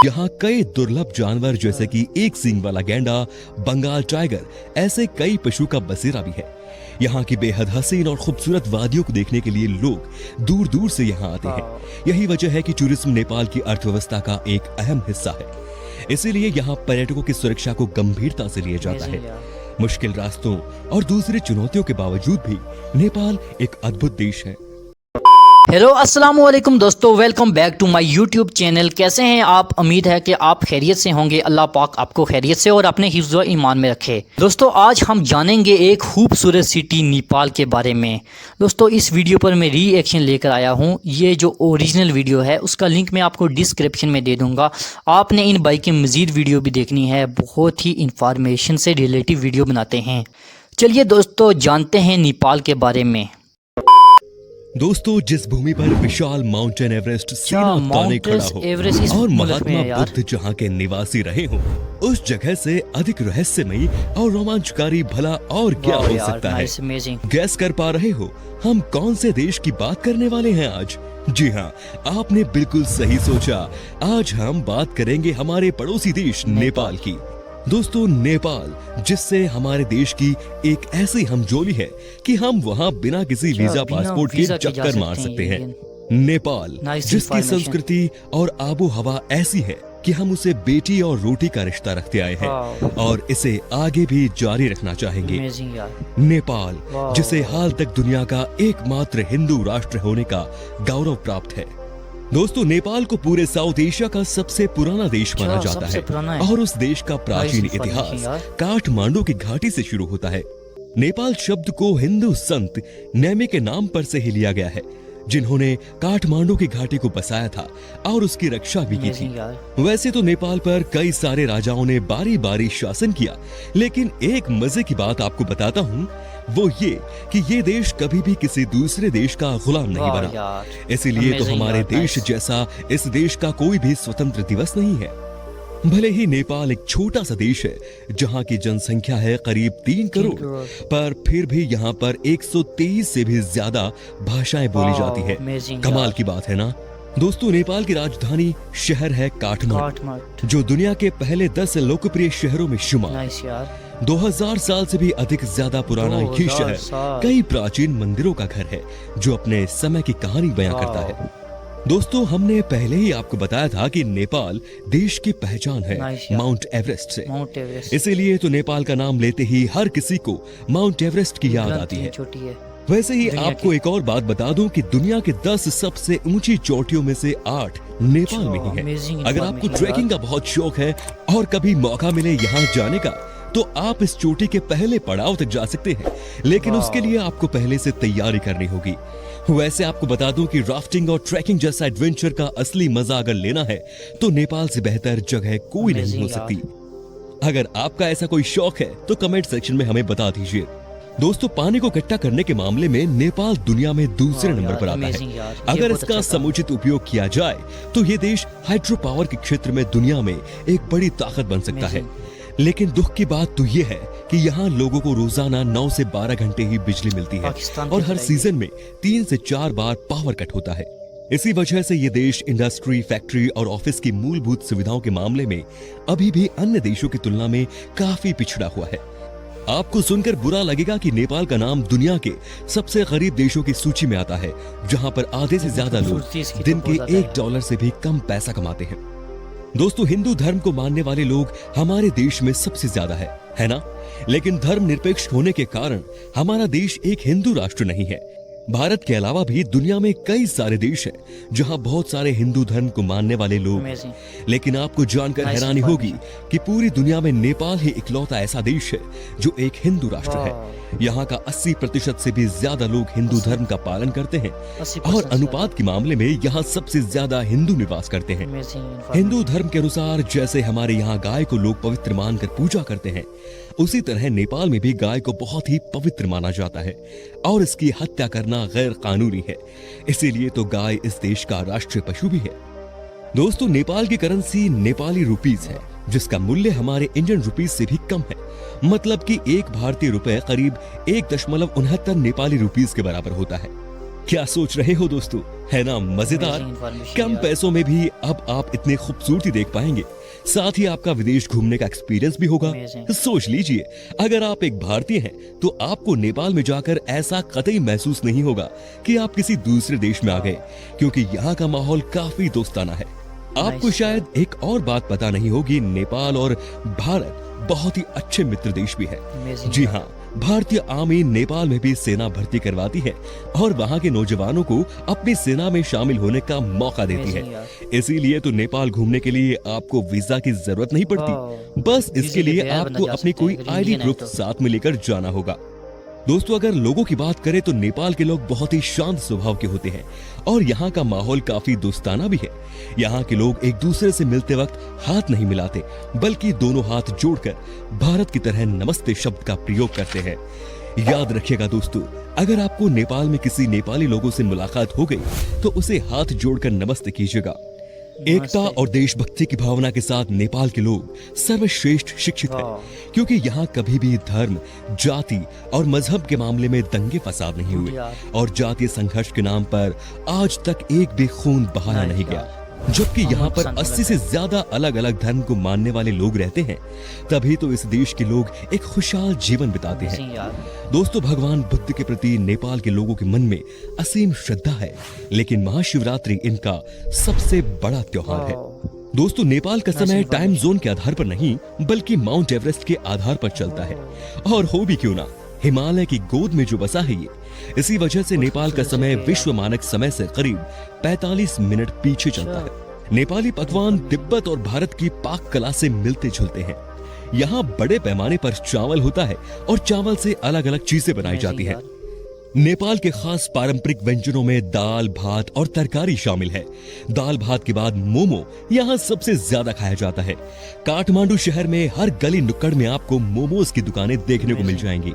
यहाँ कई दुर्लभ जानवर जैसे कि एक सींग वाला गैंडा, बंगाल टाइगर, ऐसे कई पशु का बसेरा भी है। यहाँ की बेहद हसीन और खूबसूरत वादियों को देखने के लिए लोग दूर दूर से यहाँ आते हैं। यही वजह है कि टूरिज्म नेपाल की अर्थव्यवस्था का एक अहम हिस्सा है। इसीलिए यहाँ पर्यटकों की सुरक्षा को गंभीरता से लिया जाता है। मुश्किल रास्तों और दूसरी चुनौतियों के बावजूद भी नेपाल एक अद्भुत देश है। हेलो अस्सलाम वालेकुम दोस्तों, welcome back to my YouTube channel. कैसे हैं आप? उम्मीद है कि आप खैरियत से होंगे। अल्लाह पाक आपको खैरियत से और अपने हिफ्ज़ व ईमान में रखे। दोस्तों आज हम जानेंगे एक खूबसूरत सिटी नेपाल के बारे में। दोस्तों इस वीडियो पर मैं रिएक्शन लेकर आया हूं। ये जो ओरिजिनल वीडियो है उसका लिंक मैं आपको डिस्क्रिप्शन में दे दूँगा। आपने इन बाइक की मज़ीद वीडियो भी देखनी है, बहुत ही इंफॉर्मेशन से रिलेटिव वीडियो बनाते हैं। चलिए दोस्तों जानते हैं नेपाल के बारे में। दोस्तों जिस भूमि पर विशाल माउंटेन एवरेस्ट सीना ताने खड़ा हो और महात्मा बुद्ध जहाँ के निवासी रहे हो, उस जगह से अधिक रहस्यमयी और रोमांचकारी भला और क्या हो सकता है? गैस कर पा रहे हो हम कौन से देश की बात करने वाले हैं आज? जी हाँ, आपने बिल्कुल सही सोचा। आज हम बात करेंगे हमारे पड़ोसी देश नेपाल की। दोस्तों नेपाल जिससे हमारे देश की एक ऐसी हमजोली है कि हम वहाँ बिना किसी वीजा पासपोर्ट के चक्कर मार सकते हैं। नेपाल जिसकी संस्कृति और आबो हवा ऐसी है कि हम उसे बेटी और रोटी का रिश्ता रखते आए हैं और इसे आगे भी जारी रखना चाहेंगे। नेपाल जिसे हाल तक दुनिया का एकमात्र हिंदू राष्ट्र होने का गौरव प्राप्त है। दोस्तों नेपाल को पूरे साउथ एशिया का सबसे पुराना देश माना जाता है और उस देश का प्राचीन इतिहास काठमांडू की घाटी से शुरू होता है। नेपाल शब्द को हिंदू संत नेमी के नाम पर से ही लिया गया है, जिन्होंने काठमांडू की घाटी को बसाया था और उसकी रक्षा भी की थी। वैसे तो नेपाल पर कई सारे राजाओं ने बारी बारी शासन किया, लेकिन एक मजे की बात आपको बताता हूँ, वो ये कि ये देश कभी भी किसी दूसरे देश का गुलाम नहीं बना। इसीलिए तो हमारे देश जैसा इस देश का कोई भी स्वतंत्र दिवस नहीं है। भले ही नेपाल एक छोटा सा देश है जहाँ की जनसंख्या है करीब 3 करोड़, पर फिर भी यहाँ पर 123 से भी ज्यादा भाषाएं बोली जाती है। कमाल की बात है ना? दोस्तों नेपाल की राजधानी शहर है काठमांडू, जो दुनिया के पहले 10 लोकप्रिय शहरों में शुमार। 2000 साल से भी अधिक ज्यादा पुराना ये शहर कई प्राचीन मंदिरों का घर है जो अपने समय की कहानी बयां करता है। दोस्तों हमने पहले ही आपको बताया था कि नेपाल देश की पहचान है माउंट एवरेस्ट से। इसीलिए तो नेपाल का नाम लेते ही हर किसी को माउंट एवरेस्ट की याद आती है। वैसे ही आपको एक और बात बता दूं कि दुनिया के 10 सबसे ऊंची चोटियों में से 8 नेपाल में ही है। अगर आपको ट्रैकिंग का बहुत शौक है और कभी मौका मिले यहाँ जाने का, तो आप इस चोटी के पहले पड़ाव तक जा सकते हैं, लेकिन उसके लिए आपको पहले से तैयारी करनी होगी। वैसे आपको बता दूं कि राफ्टिंग और ट्रैकिंग जैसा एडवेंचर का असली मजा अगर लेना है तो नेपाल से बेहतर जगह कोई नहीं हो सकती। अगर आपका ऐसा कोई शौक है तो कमेंट सेक्शन में हमें बता दीजिए। दोस्तों पानी को इकट्ठा करने के मामले में नेपाल दुनिया में दूसरे नंबर पर आता है। अगर इसका समुचित उपयोग किया जाए तो ये देश हाइड्रो पावर के क्षेत्र में दुनिया में एक बड़ी ताकत बन सकता है। लेकिन दुख की बात तो ये है कि यहाँ लोगों को रोजाना 9 से 12 घंटे ही बिजली मिलती है और हर सीजन में 3 से 4 बार पावर कट होता है। इसी वजह से ये देश इंडस्ट्री, फैक्ट्री और ऑफिस की मूलभूत सुविधाओं के मामले में अभी भी अन्य देशों की तुलना में काफी पिछड़ा हुआ है। आपको सुनकर बुरा लगेगा कि नेपाल का नाम दुनिया के सबसे गरीब देशों की सूची में आता है, जहाँ पर आधे से ज्यादा लोग दिन के $1 से भी कम पैसा कमाते हैं। दोस्तों हिंदू धर्म को मानने वाले लोग हमारे देश में सबसे ज्यादा है ना? लेकिन धर्म निरपेक्ष होने के कारण हमारा देश एक हिंदू राष्ट्र नहीं है। भारत के अलावा भी दुनिया में कई सारे देश हैं जहां बहुत सारे हिंदू धर्म को मानने वाले लोग हैं। लेकिन आपको जानकर हैरानी होगी कि पूरी दुनिया में नेपाल ही इकलौता ऐसा देश है जो एक हिंदू राष्ट्र है। यहाँ का 80% से भी ज्यादा लोग हिंदू धर्म का पालन करते हैं और अनुपात के मामले में यहाँ सबसे ज्यादा हिंदू निवास करते हैं। हिंदू धर्म के अनुसार जैसे हमारे यहाँ गाय को लोग पवित्र मानकर पूजा करते हैं, उसी तरह नेपाल में भी गाय को बहुत ही पवित्र माना जाता है और इसकी हत्या करना गैर कानूनी है। इसीलिए तो गाय इस देश का राष्ट्रीय पशु भी है। दोस्तों नेपाल की करेंसी नेपाली रुपीज है, जिसका मूल्य हमारे इंडियन रुपीज से भी कम है। मतलब कि 1 भारतीय रुपए करीब 1.69 नेपाली रुपीज के बराबर होता है। क्या सोच रहे हो दोस्तों, है ना मजेदार। कम पैसों में भी अब आप इतने खूबसूरती देख पाएंगे, साथ ही आपका विदेश घूमने का एक्सपीरियंस भी होगा। सोच लीजिए, अगर आप एक भारतीय हैं तो आपको नेपाल में जाकर ऐसा कतई महसूस नहीं होगा कि आप किसी दूसरे देश में आ गए, क्योंकि यहाँ का माहौल काफी दोस्ताना है। आपको शायद एक और बात पता नहीं होगी, नेपाल और भारत बहुत ही अच्छे मित्र देश भी है। जी हाँ, भारतीय आर्मी नेपाल में भी सेना भर्ती करवाती है और वहाँ के नौजवानों को अपनी सेना में शामिल होने का मौका देती है। इसीलिए तो नेपाल घूमने के लिए आपको वीजा की जरूरत नहीं पड़ती, बस इसके लिए आपको अपनी कोई आईडी प्रूफ साथ में लेकर जाना होगा। दोस्तों, अगर लोगों की बात करें तो नेपाल के लोग बहुत ही शांत स्वभाव के होते हैं और यहाँ का माहौल काफी दोस्ताना भी है। यहाँ के लोग एक दूसरे से मिलते वक्त हाथ नहीं मिलाते, बल्कि दोनों हाथ जोड़कर भारत की तरह नमस्ते शब्द का प्रयोग करते हैं। याद रखिएगा दोस्तों, अगर आपको नेपाल में किसी नेपाली लोगों से मुलाकात हो गई तो उसे हाथ जोड़कर नमस्ते कीजिएगा। एकता और देशभक्ति की भावना के साथ नेपाल के लोग सर्वश्रेष्ठ शिक्षित हैं, क्योंकि यहाँ कभी भी धर्म, जाति और मजहब के मामले में दंगे फसाद नहीं हुए और जातीय संघर्ष के नाम पर आज तक एक भी खून बहाया नहीं गया। जबकि यहाँ पर 80 से ज्यादा अलग अलग धर्म को मानने वाले लोग रहते हैं, तभी तो इस देश के लोग एक खुशहाल जीवन बिताते हैं। दोस्तों, भगवान बुद्ध के प्रति नेपाल के लोगों के मन में असीम श्रद्धा है, लेकिन महाशिवरात्रि इनका सबसे बड़ा त्योहार है। दोस्तों, नेपाल का समय टाइम जोन के आधार पर नहीं, बल्कि माउंट एवरेस्ट के आधार पर चलता है। और हो भी क्यों ना, हिमालय की गोद में जो बसा है ये, इसी वजह से नेपाल का समय विश्व मानक समय से करीब 45 मिनट पीछे चलता है। नेपाली पकवान तिब्बत और भारत की पाक कला से मिलते जुलते हैं। यहाँ बड़े पैमाने पर चावल होता है और चावल से अलग अलग चीजें बनाई जाती हैं। नेपाल के खास पारंपरिक व्यंजनों में दाल, भात और तरकारी शामिल है। दाल भात के बाद मोमो यहाँ सबसे ज्यादा खाया जाता है। काठमांडू शहर में हर गली नुक्कड़ में आपको मोमोज की दुकानें देखने को मिल जाएंगी।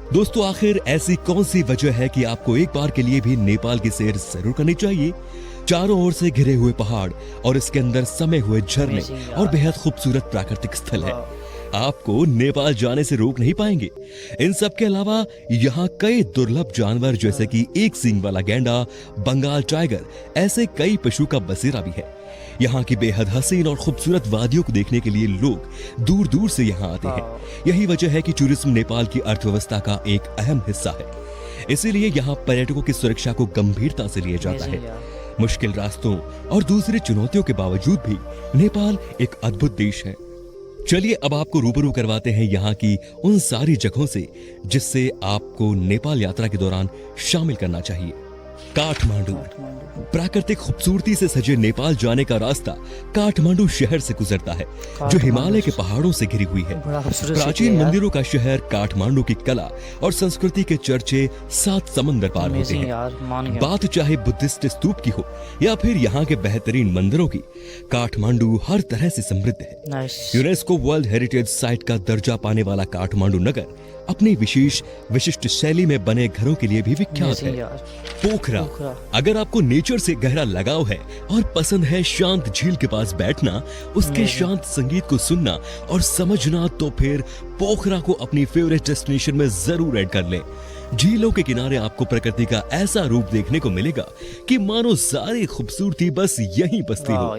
दोस्तों, आखिर ऐसी कौन सी वजह है कि आपको एक बार के लिए भी नेपाल की सैर जरूर करनी चाहिए। चारों ओर से घिरे हुए पहाड़ और इसके अंदर समे हुए झरने और बेहद खूबसूरत प्राकृतिक स्थल है, आपको नेपाल जाने से रोक नहीं पाएंगे। इन सब के अलावा यहाँ कई दुर्लभ जानवर जैसे कि एक सींग वाला गैंडा, बंगाल टाइगर, ऐसे कई पशु का बसेरा भी है। यहाँ की बेहद हसीन और खूबसूरत वादियों को देखने के लिए लोग दूर दूर से यहाँ आते हैं। यही वजह है कि टूरिज्म नेपाल की अर्थव्यवस्था का एक अहम हिस्सा है। इसीलिए यहाँ पर्यटकों की सुरक्षा को गंभीरता से लिया जाता है। मुश्किल रास्तों और दूसरी चुनौतियों के बावजूद भी नेपाल एक अद्भुत देश है। चलिए अब आपको रूबरू करवाते हैं यहाँ की उन सारी जगहों से जिससे आपको नेपाल यात्रा के दौरान शामिल करना चाहिए। काठमांडू। प्राकृतिक खूबसूरती से सजे नेपाल जाने का रास्ता काठमांडू शहर से गुजरता है, जो हिमालय के पहाड़ों से घिरी हुई है। प्राचीन मंदिरों का शहर काठमांडू की कला और संस्कृति के चर्चे 7 समंदर पार होते हैं। बात चाहे बुद्धिस्ट स्तूप की हो या फिर यहाँ के बेहतरीन मंदिरों की, काठमांडू हर तरह से समृद्ध है। यूनेस्को वर्ल्ड हेरिटेज साइट का दर्जा पाने वाला काठमांडू नगर अपनी विशिष्ट शैली में बने घरों के लिए भी विख्यात है। पोखरा। अगर आपको नेचर से गहरा लगाव है और पसंद है शांत झील के पास बैठना, उसके शांत संगीत को सुनना और समझना, तो फिर पोखरा को अपनी फेवरेट डेस्टिनेशन में जरूर ऐड कर लें। झीलों के किनारे आपको प्रकृति का ऐसा रूप देखने को मिलेगा कि मानो सारी खूबसूरती बस यहीं बसती हो।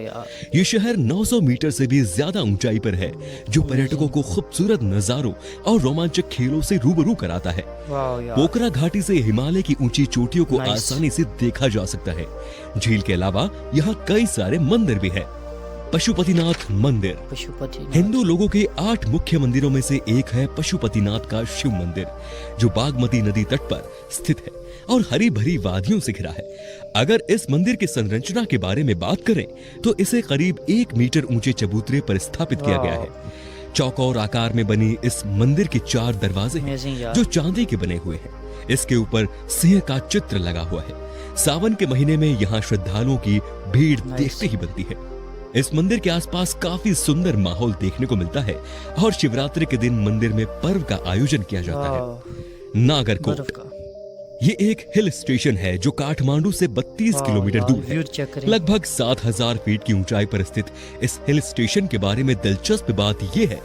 ये शहर 900 मीटर से भी ज्यादा ऊंचाई पर है, जो पर्यटकों को खूबसूरत नजारों और रोमांचक खेलों से रूबरू कराता है। पोखरा घाटी से हिमालय की ऊंची चोटियों को आसानी से देखा जा सकता है। झील के अलावा यहाँ कई सारे मंदिर भी है। पशुपतिनाथ मंदिर। हिंदू लोगों के 8 मुख्य मंदिरों में से एक है पशुपतिनाथ का शिव मंदिर, जो बागमती नदी तट पर स्थित है और हरी भरी वादियों से घिरा है। अगर इस मंदिर की संरचना के बारे में बात करें तो इसे करीब 1 मीटर ऊंचे चबूतरे पर स्थापित किया गया है। चौकोर आकार में बनी इस मंदिर के 4 दरवाजे हैं, जो चांदी के बने हुए हैं। इसके ऊपर सिंह का चित्र लगा हुआ है। सावन के महीने में यहाँ श्रद्धालुओं की भीड़ देखते ही बनती है। इस मंदिर के आसपास काफी सुंदर माहौल देखने को मिलता है और शिवरात्रि के दिन मंदिर में पर्व का आयोजन किया जाता है। नागरकोट। ये एक हिल स्टेशन है जो काठमांडू से 32 किलोमीटर दूर है। लगभग 7000 फीट की ऊंचाई पर स्थित इस हिल स्टेशन के बारे में दिलचस्प बात यह है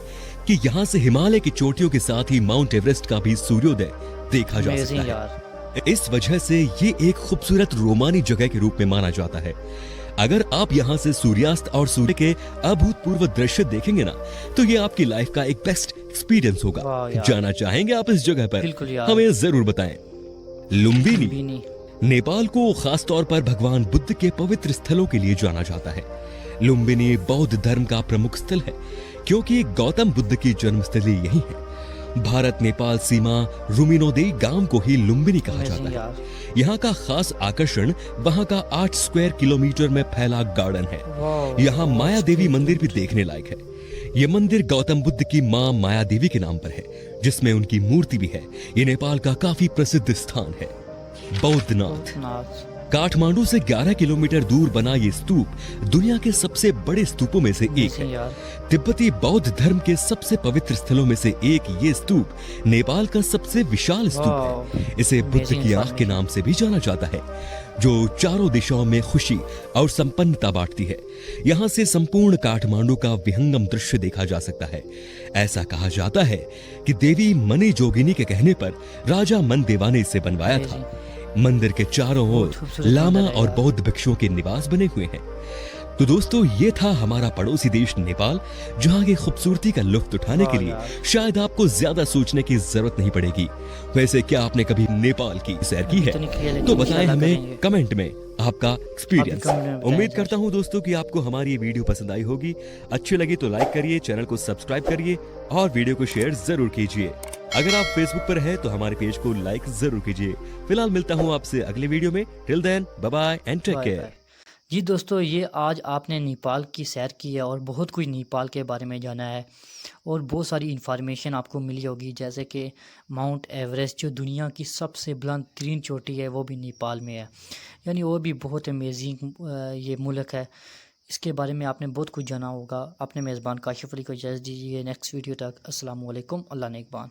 कि यहाँ से हिमालय की चोटियों के साथ ही माउंट एवरेस्ट का भी सूर्योदय देखा जा सकता है। इस वजह से ये एक खूबसूरत रोमानी जगह के रूप में माना जाता है। अगर आप यहाँ से सूर्यास्त और सूर्य के अभूतपूर्व दृश्य देखेंगे ना, तो ये आपकी लाइफ का एक बेस्ट एक्सपीरियंस होगा। जाना चाहेंगे आप इस जगह पर? हमें जरूर बताएं। लुम्बिनी नेपाल को खास तौर पर भगवान बुद्ध के पवित्र स्थलों के लिए जाना जाता है। लुम्बिनी बौद्ध धर्म का प्रमुख स्थल है, क्योंकि गौतम बुद्ध की जन्मस्थली यही है। भारत नेपाल सीमा रुमिनोदेई गांव को ही लुम्बिनी कहा जाता है। यहाँ का खास आकर्षण वहाँ का 8 स्क्वायर किलोमीटर में फैला गार्डन है। यहाँ माया देवी मंदिर भी देखने लायक है। ये मंदिर गौतम बुद्ध की माँ माया देवी के नाम पर है, जिसमें उनकी मूर्ति भी है। ये नेपाल का काफी प्रसिद्ध स्थान है। बौद्धनाथ काठमांडू से 11 किलोमीटर दूर बना ये स्तूप दुनिया के सबसे बड़े स्तूपों में से एक है। तिब्बती बौद्ध धर्म के सबसे पवित्र स्थलों में से एक ये स्तूप नेपाल का सबसे विशाल स्तूप है। इसे बुद्ध की आंख के नाम से भी जाना जाता है, जो चारों दिशाओं में खुशी और संपन्नता बांटती है। यहाँ से संपूर्ण काठमांडू का विहंगम दृश्य देखा जा सकता है। ऐसा कहा जाता है कि देवी मनी जोगिनी के कहने पर राजा मन देवा ने इसे बनवाया था। मंदिर के चारों ओर लामा और बौद्ध भिक्षुओं के निवास बने हुए हैं। तो दोस्तों, ये था हमारा पड़ोसी देश नेपाल, जहाँ की खूबसूरती का लुत्फ उठाने के लिए शायद आपको ज्यादा सोचने की जरूरत नहीं पड़ेगी। वैसे क्या आपने कभी नेपाल की सैर की है? तो बताएं हमें कमेंट में आपका एक्सपीरियंस। उम्मीद करता हूँ दोस्तों कि आपको हमारी ये वीडियो पसंद आई होगी। अच्छी लगी तो लाइक करिए, चैनल को सब्सक्राइब करिए और वीडियो को शेयर जरूर कीजिए। अगर आप फेसबुक पर हैं तो हमारे पेज को लाइक जरूर कीजिए। फिलहाल मिलता हूँ आपसे अगले वीडियो में। Till then bye bye and take care. जी दोस्तों, ये आज आपने नेपाल की सैर की है और बहुत कुछ नेपाल के बारे में जाना है और बहुत सारी इन्फॉर्मेशन आपको मिली होगी, जैसे कि माउंट एवरेस्ट जो दुनिया की सबसे बुलंद तरीन चोटी है वो भी नेपाल में है। यानी और भी बहुत अमेजिंग ये मुल्क है। इसके बारे में आपने बहुत कुछ जाना होगा। अपने मेज़बान काशिफ अली को इजाज़त दीजिए। नेक्स्ट वीडियो तक अस्सलाम वालेकुम। अल्लाह नेकबान।